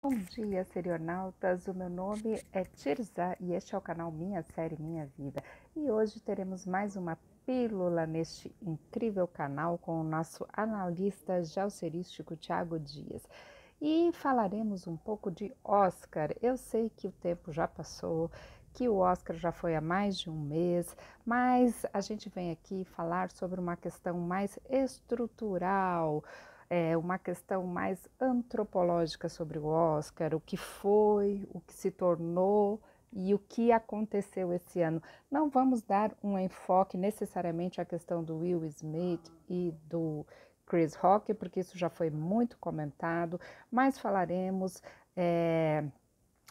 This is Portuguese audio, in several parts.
Bom dia, serionautas. O meu nome é Tirza e este é o canal Minha Série Minha Vida. E hoje teremos mais uma pílula neste incrível canal com o nosso analista geosserístico Tiago Dias. E falaremos um pouco de Oscar. Eu sei que o tempo já passou, que o Oscar já foi há mais de um mês, mas a gente vem aqui falar sobre uma questão mais estrutural, uma questão mais antropológica sobre o Oscar, o que foi, o que se tornou e o que aconteceu esse ano. Não vamos dar um enfoque necessariamente à questão do Will Smith e do Chris Rock, porque isso já foi muito comentado, mas falaremos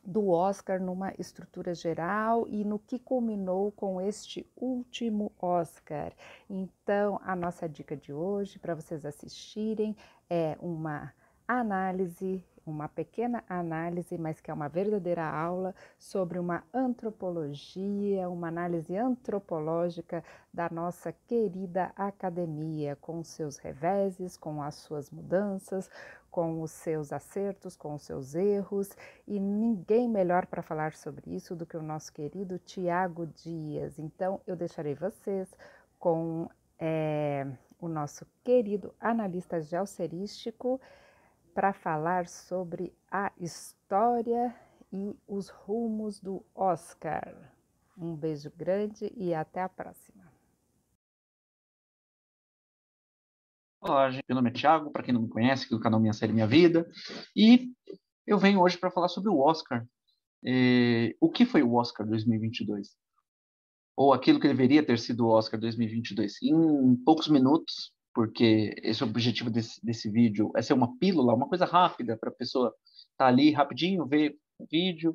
do Oscar numa estrutura geral e no que culminou com este último Oscar. Então, a nossa dica de hoje para vocês assistirem é uma análise, uma pequena análise, mas que é uma verdadeira aula sobre uma antropologia, uma análise antropológica da nossa querida academia, com seus reveses, com as suas mudanças, com os seus acertos, com os seus erros, e ninguém melhor para falar sobre isso do que o nosso querido Tiago Dias. Então, eu deixarei vocês com o nosso querido analista geosserístico para falar sobre a história e os rumos do Oscar. Um beijo grande e até a próxima. Olá, gente. Meu nome é Thiago, para quem não me conhece, aqui do canal Minha Série Minha Vida, e eu venho hoje para falar sobre o Oscar. O que foi o Oscar 2022? Ou aquilo que deveria ter sido o Oscar 2022? Em poucos minutos, porque esse é o objetivo desse vídeo, é ser uma pílula, uma coisa rápida para a pessoa estar ali rapidinho, ver o vídeo,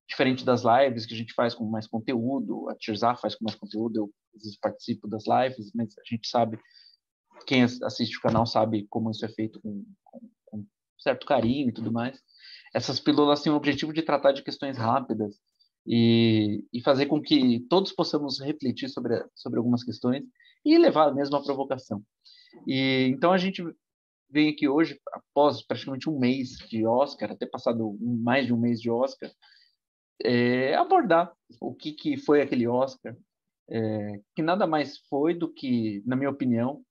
diferente das lives que a gente faz com mais conteúdo, a Tirza faz com mais conteúdo, eu às vezes participo das lives, mas a gente sabe, quem assiste o canal sabe como isso é feito com certo carinho e tudo mais. Essas pílulas têm o objetivo de tratar de questões rápidas e fazer com que todos possamos refletir sobre algumas questões e levar mesmo à provocação. E então a gente vem aqui hoje, após praticamente um mês de Oscar, até passado mais de um mês de Oscar, abordar o que foi aquele Oscar, que nada mais foi do que, na minha opinião,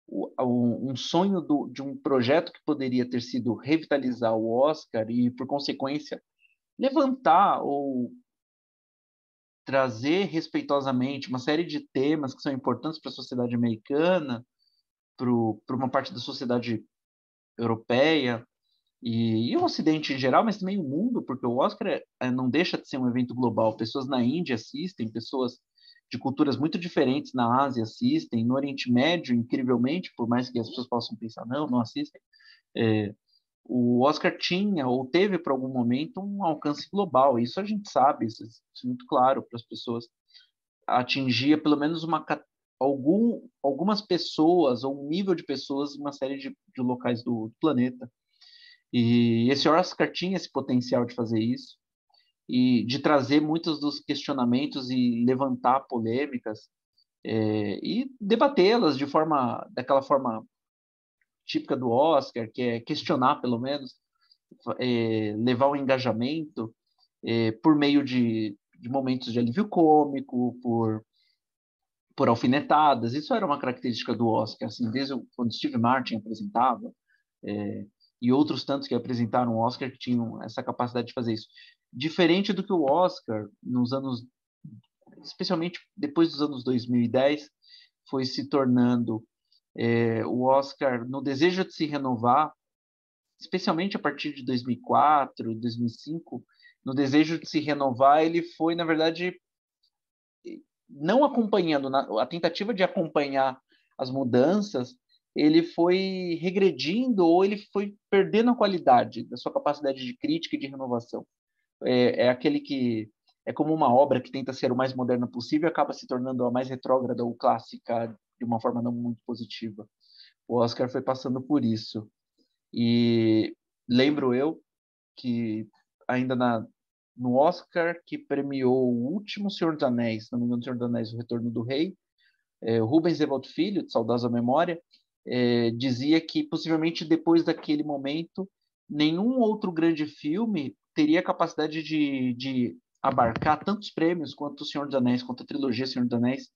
um sonho de um projeto que poderia ter sido revitalizar o Oscar e, por consequência, levantar ou trazer respeitosamente uma série de temas que são importantes para a sociedade americana, para uma parte da sociedade europeia e o Ocidente em geral, mas também o mundo, porque o Oscar não deixa de ser um evento global. Pessoas na Índia assistem, pessoas de culturas muito diferentes na Ásia assistem, no Oriente Médio, incrivelmente, por mais que as pessoas possam pensar, não assistem, é, o Oscar tinha ou teve por algum momento um alcance global. Isso a gente sabe, isso é muito claro para as pessoas. Atingia pelo menos algumas pessoas ou um nível de pessoas em uma série de locais do planeta. E esse Oscar tinha esse potencial de fazer isso e de trazer muitos dos questionamentos e levantar polêmicas e debatê-las daquela forma típica do Oscar, que é questionar pelo menos, levar o engajamento por meio de momentos de alívio cômico, por alfinetadas. Isso era uma característica do Oscar, assim, desde quando Steve Martin apresentava, é, e outros tantos que apresentaram o Oscar que tinham essa capacidade de fazer isso. Diferente do que o Oscar, nos anos, especialmente depois dos anos 2010, foi se tornando o Oscar no desejo de se renovar, especialmente a partir de 2004, 2005, no desejo de se renovar, ele foi, na verdade, não acompanhando, a tentativa de acompanhar as mudanças, ele foi regredindo ou ele foi perdendo a qualidade da sua capacidade de crítica e de renovação. É aquele que é como uma obra que tenta ser o mais moderna possível e acaba se tornando a mais retrógrada ou clássica de uma forma não muito positiva. O Oscar foi passando por isso. E lembro eu que ainda no Oscar que premiou o último Senhor dos Anéis, não me engano, Senhor dos Anéis, O Retorno do Rei, o Rubens Evaldo Filho, de saudosa memória, dizia que possivelmente depois daquele momento nenhum outro grande filme teria a capacidade de abarcar tantos prêmios quanto O Senhor dos Anéis, quanto a trilogia Senhor dos Anéis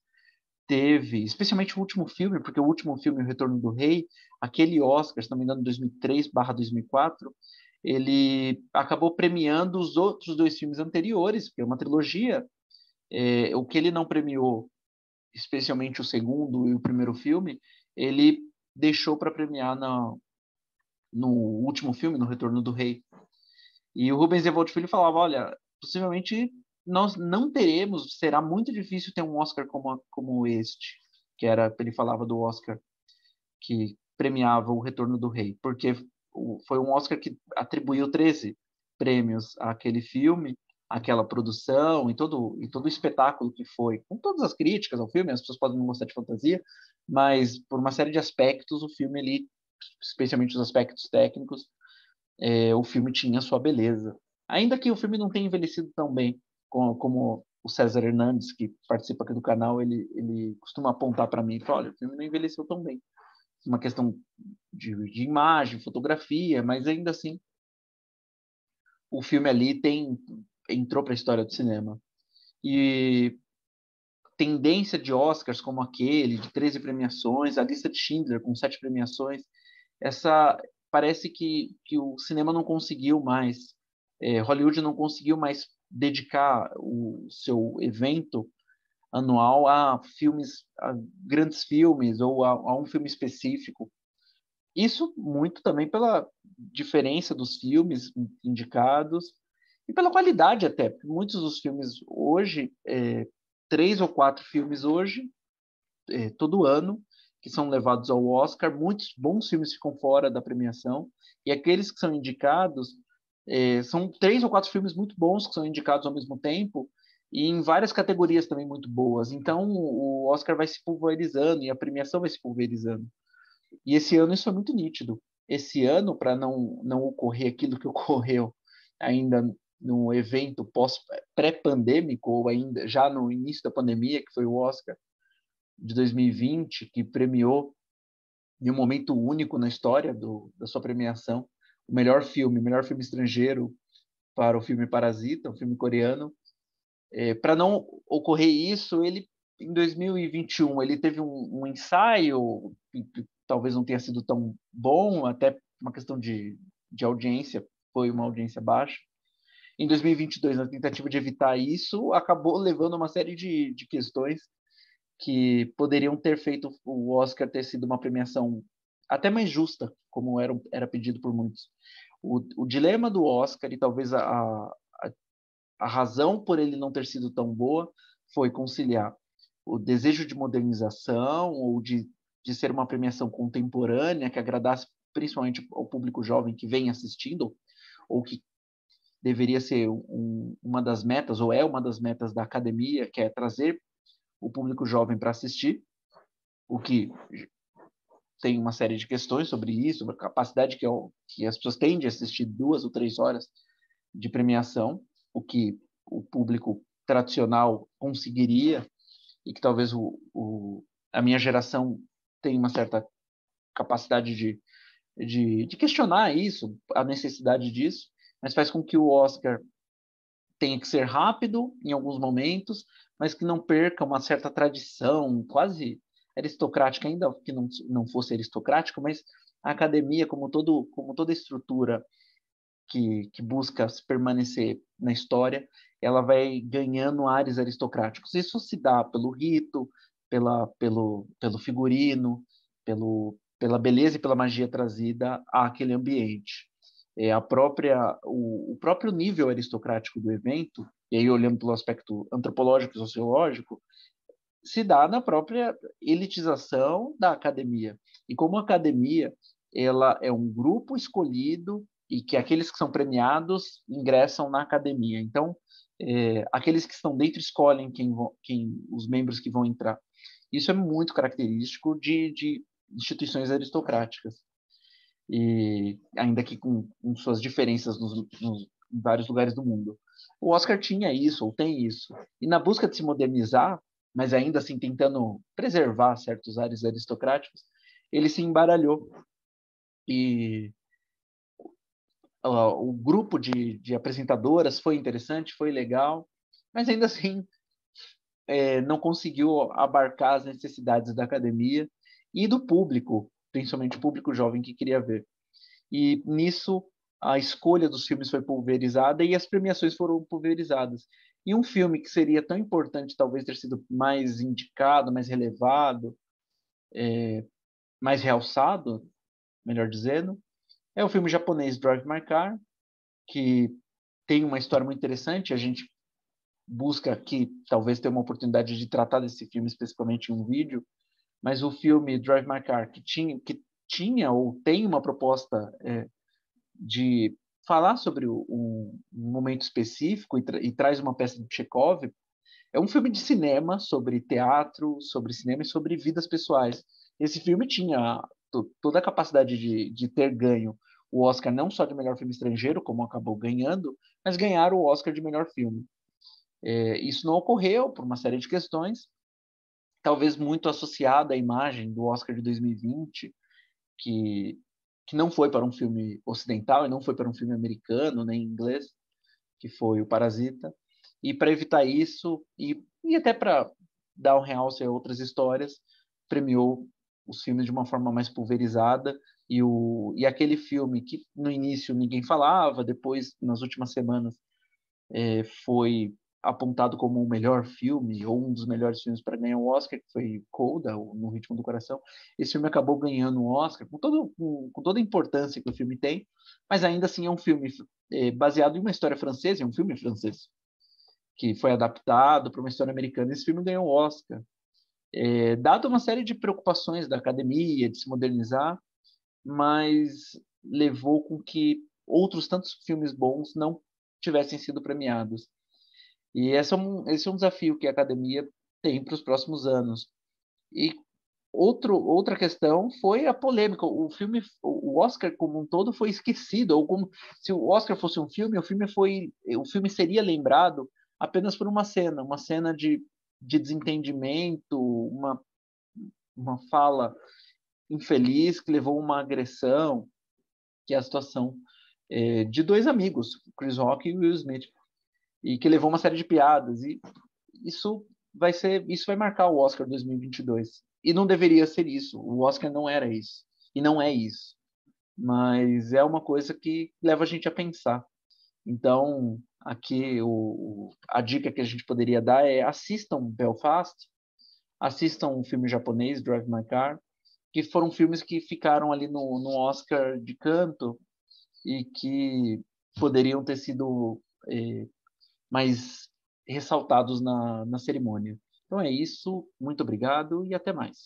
teve, especialmente o último filme, porque o último filme, O Retorno do Rei, aquele Oscar, se não me engano, 2003/2004, ele acabou premiando os outros dois filmes anteriores, porque é uma trilogia. O que ele não premiou, especialmente o segundo e o primeiro filme, ele deixou para premiar no último filme, no Retorno do Rei. E o Rubens Evoldo Filho falava, olha, possivelmente nós não teremos, será muito difícil ter um Oscar como este, que era, ele falava do Oscar que premiava o Retorno do Rei, porque foi um Oscar que atribuiu 13 prêmios àquele filme, àquela produção e todo o espetáculo que foi, com todas as críticas ao filme, as pessoas podem não gostar de fantasia, mas por uma série de aspectos, o filme ali, especialmente os aspectos técnicos, o filme tinha sua beleza. Ainda que o filme não tenha envelhecido tão bem como o César Hernandes, que participa aqui do canal, ele costuma apontar para mim e fala, olha, o filme não envelheceu tão bem. Uma questão de imagem, fotografia, mas ainda assim o filme ali entrou para a história do cinema. E tendência de Oscars como aquele, de 13 premiações, a lista de Schindler com 7 premiações, essa parece que o cinema não conseguiu mais, Hollywood não conseguiu mais dedicar o seu evento anual a filmes, a grandes filmes ou a um filme específico. Isso muito também pela diferença dos filmes indicados e pela qualidade até, porque muitos dos filmes hoje, 3 ou 4 filmes hoje, todo ano, que são levados ao Oscar, muitos bons filmes ficam fora da premiação, e aqueles que são indicados, são 3 ou 4 filmes muito bons que são indicados ao mesmo tempo, e em várias categorias também muito boas. Então, o Oscar vai se pulverizando e a premiação vai se pulverizando. E esse ano isso é muito nítido. Esse ano, para não ocorrer aquilo que ocorreu ainda no evento pré-pandêmico, ou ainda já no início da pandemia, que foi o Oscar de 2020, que premiou em um momento único na história da sua premiação o melhor filme estrangeiro para o filme Parasita, um filme coreano. Para não ocorrer isso, ele em 2021 ele teve um ensaio que talvez não tenha sido tão bom, até uma questão de audiência, foi uma audiência baixa. Em 2022, na tentativa de evitar isso, acabou levando uma série de questões que poderiam ter feito o Oscar ter sido uma premiação até mais justa, como era pedido por muitos. O dilema do Oscar, e talvez a razão por ele não ter sido tão boa, foi conciliar o desejo de modernização ou de ser uma premiação contemporânea que agradasse principalmente ao público jovem que vem assistindo, ou que deveria ser uma das metas, ou é uma das metas da academia, que é trazer o público jovem para assistir, o que tem uma série de questões sobre isso, sobre a capacidade que as pessoas têm de assistir 2 ou 3 horas de premiação, o que o público tradicional conseguiria, e que talvez a minha geração tenha uma certa capacidade de questionar isso, a necessidade disso, mas faz com que o Oscar tenha que ser rápido em alguns momentos, mas que não perca uma certa tradição quase aristocrática, ainda que não fosse aristocrático, mas a academia, como toda estrutura que busca permanecer na história, ela vai ganhando ares aristocráticos. Isso se dá pelo rito, pelo figurino, pela beleza e pela magia trazida àquele ambiente. O próprio nível aristocrático do evento, e aí olhando pelo aspecto antropológico e sociológico, se dá na própria elitização da academia. E como a academia ela é um grupo escolhido e que aqueles que são premiados ingressam na academia. Então, aqueles que estão dentro escolhem os membros que vão entrar. Isso é muito característico de instituições aristocráticas. E ainda que com suas diferenças em vários lugares do mundo. O Oscar tinha isso, ou tem isso. E na busca de se modernizar, mas ainda assim tentando preservar certos ares aristocráticos, ele se embaralhou. E o grupo de apresentadoras foi interessante, foi legal, mas ainda assim não conseguiu abarcar as necessidades da academia e do público, principalmente o público jovem que queria ver. E nisso a escolha dos filmes foi pulverizada e as premiações foram pulverizadas. E um filme que seria tão importante, talvez ter sido mais indicado, mais relevado, mais realçado, melhor dizendo, é o filme japonês Drive My Car, que tem uma história muito interessante. A gente busca aqui, talvez, ter uma oportunidade de tratar desse filme especificamente em um vídeo, mas o filme Drive My Car, que tinha ou tem uma proposta de falar sobre um momento específico e traz uma peça de Chekhov, é um filme de cinema sobre teatro, sobre cinema e sobre vidas pessoais. Esse filme tinha toda a capacidade de ter ganho o Oscar não só de melhor filme estrangeiro, como acabou ganhando, mas ganhar o Oscar de melhor filme. Isso não ocorreu por uma série de questões, talvez muito associada à imagem do Oscar de 2020, que, que não foi para um filme ocidental e não foi para um filme americano nem inglês, que foi o Parasita. E para evitar isso, e até para dar um realce a outras histórias, premiou os filmes de uma forma mais pulverizada. E aquele filme que no início ninguém falava, depois, nas últimas semanas, foi apontado como o melhor filme, ou um dos melhores filmes para ganhar o Oscar, que foi Coda, No Ritmo do Coração. Esse filme acabou ganhando um Oscar, com toda a importância que o filme tem, mas ainda assim é um filme baseado em uma história francesa, é um filme francês, que foi adaptado para uma história americana. Esse filme ganhou o Oscar. Dado uma série de preocupações da academia, de se modernizar, mas levou com que outros tantos filmes bons não tivessem sido premiados. E esse é um desafio que a academia tem para os próximos anos. E outra questão foi a polêmica. O Oscar como um todo foi esquecido, ou como se o Oscar fosse um filme, o filme seria lembrado apenas por uma cena de desentendimento, uma fala infeliz que levou a uma agressão, que é a situação de dois amigos, Chris Rock e Will Smith, e que levou uma série de piadas. E isso isso vai marcar o Oscar 2022. E não deveria ser isso. O Oscar não era isso. E não é isso. Mas é uma coisa que leva a gente a pensar. Então, aqui a dica que a gente poderia dar é assistam Belfast, assistam o filme japonês Drive My Car, que foram filmes que ficaram ali no Oscar de canto e que poderiam ter sido mais ressaltados na cerimônia. Então é isso, muito obrigado e até mais.